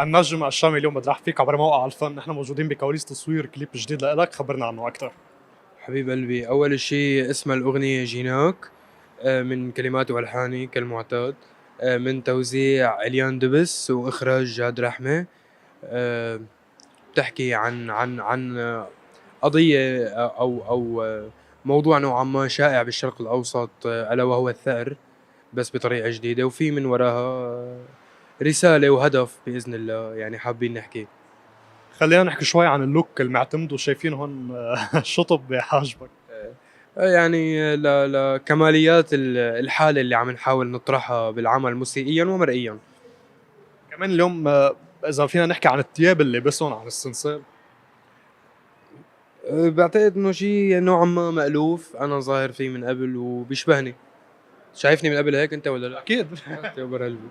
النجم الشامي اليوم بدي رحب فيك عبر موقع الفن. نحن موجودين بكواليس تصوير كليب جديد لإلك، خبرنا عنه أكثر. حبيب قلبي، أول شي اسم الأغنية جيناك، من كلمات وألحاني كالمعتاد، من توزيع عليان دبس وإخراج جاد رحمة. آه، بتحكي عن قضية أو موضوع نوعا ما شائع بالشرق الأوسط، ألا وهو الثأر، بس بطريقة جديدة وفي من وراها رسالة وهدف بإذن الله، يعني حابين نحكي. خلينا نحكي شوي عن اللوك المعتمد وشايفين هون شطب بحاجبك. يعني لكماليات الحالة اللي عم نحاول نطرحها بالعمل موسيقيا ومرئيا. كمان اليوم إذا فينا نحكي عن الثياب اللي لبسهم، عن السنسال. بعتقد انه شيء نوعا ما مألوف، انا ظاهر فيه من قبل وبيشبهني. شايفني من قبل هيك انت ولا لا؟ أكيد. يابر قلبي.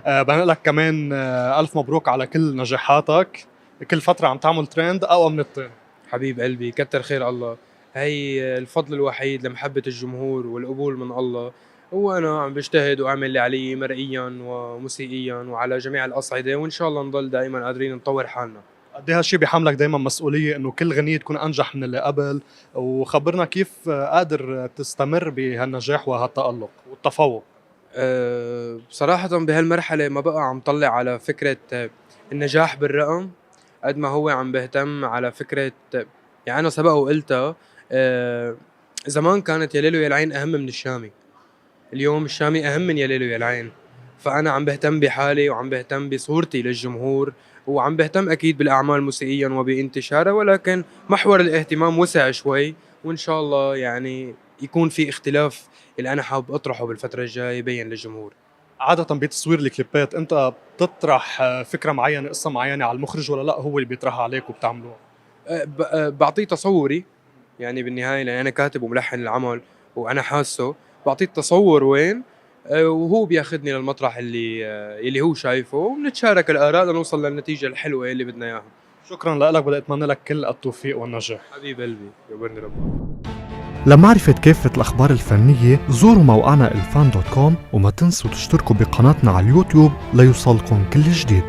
بدنا نقول لك كمان ألف مبروك على كل نجاحاتك. كل فترة عم تعمل ترند أقوى من التاني. حبيب قلبي، كتر خير الله. هي الفضل الوحيد لمحبة الجمهور والقبول من الله، وانا عم بجتهد واعمل اللي علي مرئيا وموسيقيا وعلى جميع الاصعدة، وان شاء الله نضل دائما قادرين نطور حالنا. قد ايه هالشي بيحملك دايما مسؤولية انه كل غنية تكون انجح من اللي قبل، وخبرنا كيف قادر تستمر بهالنجاح وهالتألق والتفوق. بصراحة بهالمرحلة ما بقى عم طلع على فكرة النجاح بالرقم، قد ما هو عم بهتم على فكرة. يعني أنا سبق وقلتها، زمان كانت يا ليل ويا العين أهم من الشامي، اليوم الشامي أهم من يا ليل ويا العين. فأنا عم بهتم بحالي وعم بهتم بصورتي للجمهور، وعم بهتم أكيد بالأعمال موسيقيا وبانتشارها، ولكن محور الاهتمام وسع شوي، وإن شاء الله يعني يكون في اختلاف اللي أنا حابب أطرحه بالفترة الجاية يبين للجمهور. عادة بتصوير الكليبات انت بتطرح فكرة معينة، قصة معينة على المخرج، ولا لا هو اللي بيطرحها عليك وبتعملوها؟ بعطيه تصوري، يعني بالنهاية لأن أنا كاتب وملحن العمل وأنا حاسه، بعطيه التصور وين، وهو بياخدني للمطرح اللي هو شايفه، ونتشارك الآراء لنوصل للنتيجة الحلوة اللي بدنا إياها. شكرا لك، بدي اتمنى لك كل التوفيق والنجاح. حبيب قلبي، يبرني ربك. لمعرفة كافة الأخبار الفنية زوروا موقعنا الفان.com، وما تنسوا تشتركوا بقناتنا على اليوتيوب ليوصلكم كل جديد.